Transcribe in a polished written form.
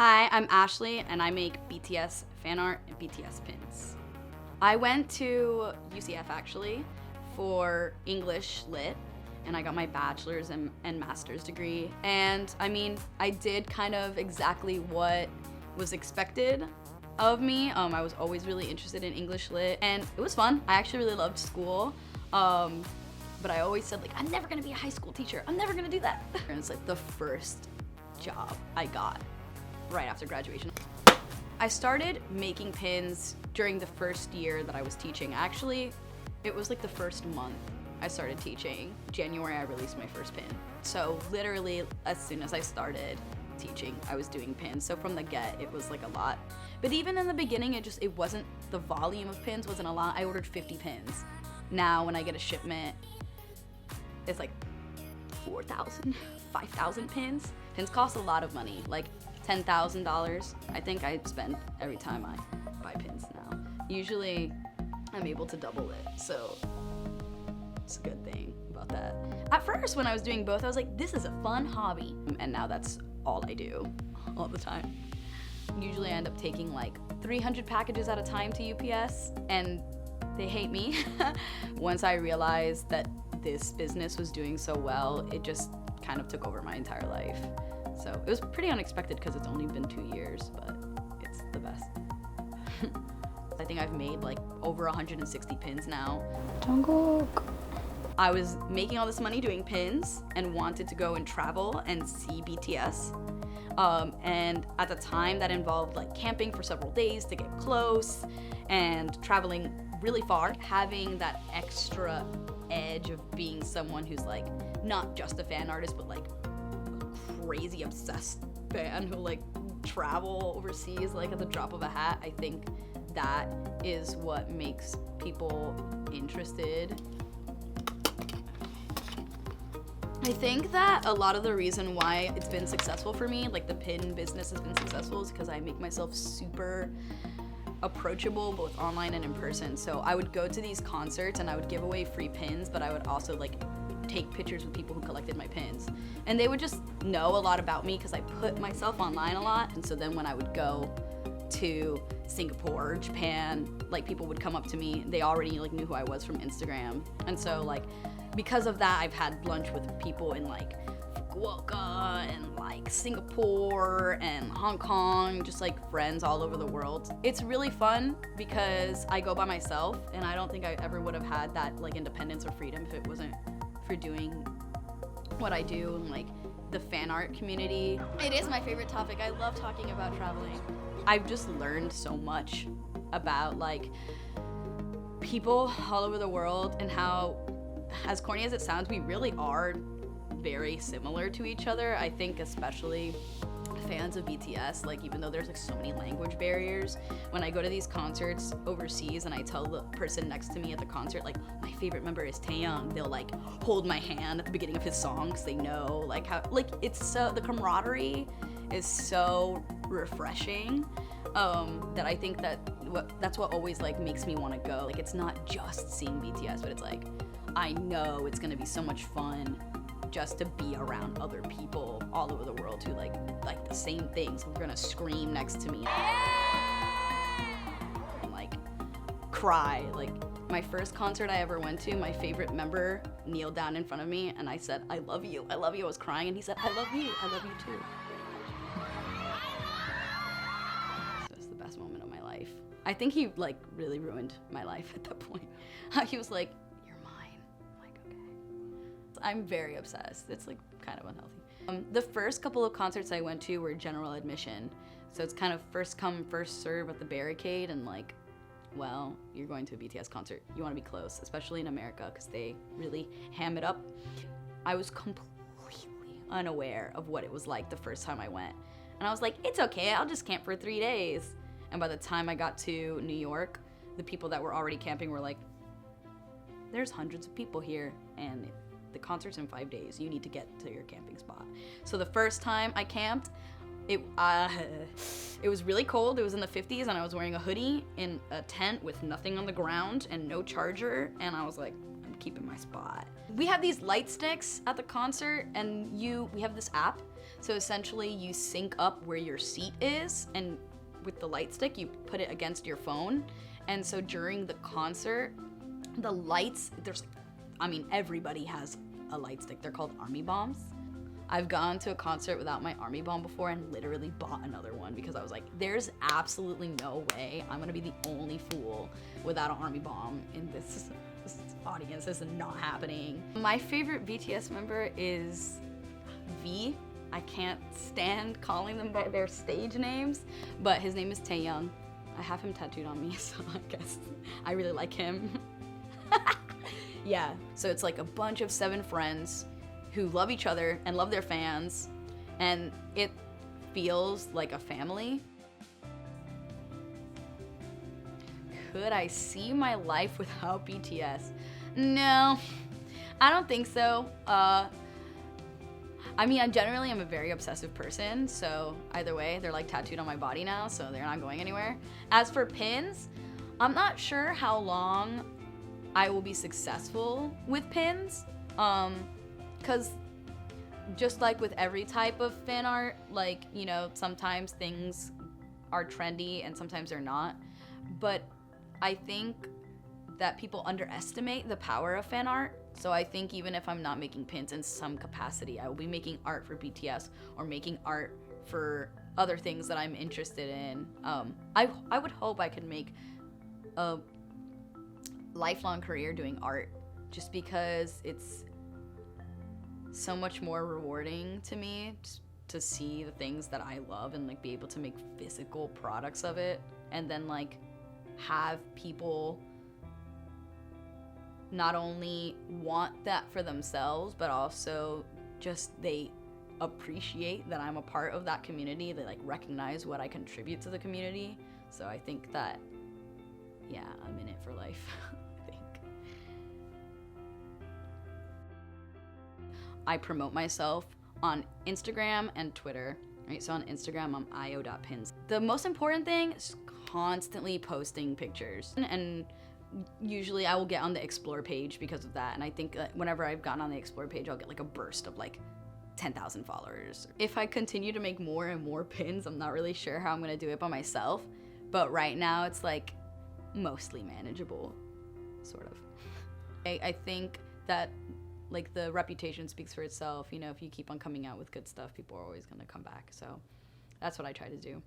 Hi, I'm Ashley, and I make BTS fan art and BTS pins. I went to UCF actually for English Lit, and I got my bachelor's and master's degree. And I mean, I did kind of exactly what was expected of me. I was always really interested in English Lit, and it was fun. I actually really loved school. But I always said, like, I'm never gonna be a high school teacher. I'm never gonna do that. And it's like the first job I got right after graduation. I started making pins during the first year that I was teaching. Actually, it was like the first month I started teaching. January, I released my first pin. So literally, as soon as I started teaching, I was doing pins. So from the get, it was like a lot. But even in the beginning, it wasn't, the volume of pins wasn't a lot. I ordered 50 pins. Now, when I get a shipment, it's like 4,000, 5,000 pins. Pins cost a lot of money, like $10,000. I think I spend every time I buy pins now. Usually, I'm able to double it, so it's a good thing about that. At first, when I was doing both, I was like, this is a fun hobby. And now that's all I do, all the time. Usually I end up taking like 300 packages at a time to UPS, and they hate me. Once I realized that this business was doing so well, it just kind of took over my entire life. So it was pretty unexpected because it's only been 2 years, but it's the best. I think I've made like over 160 pins now. Jungkook. I was making all this money doing pins and wanted to go and travel and see BTS. And at the time that involved like camping for several days to get close and traveling really far. Having that extra edge of being someone who's like not just a fan artist, but like a crazy obsessed fan who like travel overseas like at the drop of a hat. I think that is what makes people interested. I think that a lot of the reason why it's been successful for me, like the pin business has been successful, is because I make myself super approachable both online and in person. So I would go to these concerts and I would give away free pins, but I would also like take pictures with people who collected my pins. And they would just know a lot about me because I put myself online a lot. And so then when I would go to Singapore or Japan, like people would come up to me, they already like knew who I was from Instagram. And so like because of that, I've had lunch with people in like Fukuoka and like Singapore and Hong Kong, just like friends all over the world. It's really fun because I go by myself, and I don't think I ever would have had that like independence or freedom if it wasn't for doing what I do and like the fan art community. It is my favorite topic. I love talking about traveling. I've just learned so much about like people all over the world and how, as corny as it sounds, we really are very similar to each other. I think especially fans of BTS, like even though there's like so many language barriers, when I go to these concerts overseas and I tell the person next to me at the concert, like my favorite member is Taeyang, they'll like hold my hand at the beginning of his song because they know like how, like it's so, the camaraderie is so refreshing, that I think that that's what always like makes me want to go. Like it's not just seeing BTS, but it's like I know it's gonna be so much fun just to be around other people all over the world who like the same things. We're gonna scream next to me and like cry. Like my first concert I ever went to, my favorite member kneeled down in front of me and I said, I love you, I love you. I was crying and he said, I love you too. So it's the best moment of my life. I think he like really ruined my life at that point. He was like, I'm very obsessed. It's like kind of unhealthy. The first couple of concerts I went to were general admission. So it's kind of first come, first serve at the barricade, and like, well, you're going to a BTS concert. You want to be close, especially in America, because they really ham it up. I was completely unaware of what it was like the first time I went. And I was like, it's okay, I'll just camp for 3 days. And by the time I got to New York, the people that were already camping were like, there's hundreds of people here, and the concert's in 5 days. You need to get to your camping spot. So the first time I camped, it was really cold. It was in the 50s and I was wearing a hoodie in a tent with nothing on the ground and no charger. And I was like, I'm keeping my spot. We have these light sticks at the concert, and we have this app. So essentially you sync up where your seat is, and with the light stick, you put it against your phone. And so during the concert, the lights, everybody has a light stick. They're called army bombs. I've gone to a concert without my army bomb before and literally bought another one because I was like, there's absolutely no way I'm gonna be the only fool without an army bomb in this audience. This is not happening. My favorite BTS member is V. I can't stand calling them by their stage names, but his name is Taehyung. I have him tattooed on me, so I guess I really like him. Yeah, so it's like a bunch of 7 friends who love each other and love their fans, and it feels like a family. Could I see my life without BTS? No, I don't think so. I generally am a very obsessive person, so either way, they're like tattooed on my body now, so they're not going anywhere. As for pins, I'm not sure how long I will be successful with pins, because just like with every type of fan art, like, you know, sometimes things are trendy and sometimes they're not, but I think that people underestimate the power of fan art. So I think even if I'm not making pins in some capacity, I will be making art for BTS or making art for other things that I'm interested in. I would hope I could make a lifelong career doing art, just because it's so much more rewarding to me to see the things that I love and like be able to make physical products of it, and then like have people not only want that for themselves, but also just they appreciate that I'm a part of that community. They like recognize what I contribute to the community. So I think that, yeah, I'm in it for life. I think. I promote myself on Instagram and Twitter. Right? So on Instagram, I'm io.pins. The most important thing is constantly posting pictures, and usually I will get on the explore page because of that. And I think that whenever I've gotten on the explore page, I'll get like a burst of like 10,000 followers. If I continue to make more and more pins, I'm not really sure how I'm gonna do it by myself. But right now it's like mostly manageable, sort of. I think that like the reputation speaks for itself. You know, if you keep on coming out with good stuff, people are always gonna come back. So that's what I try to do.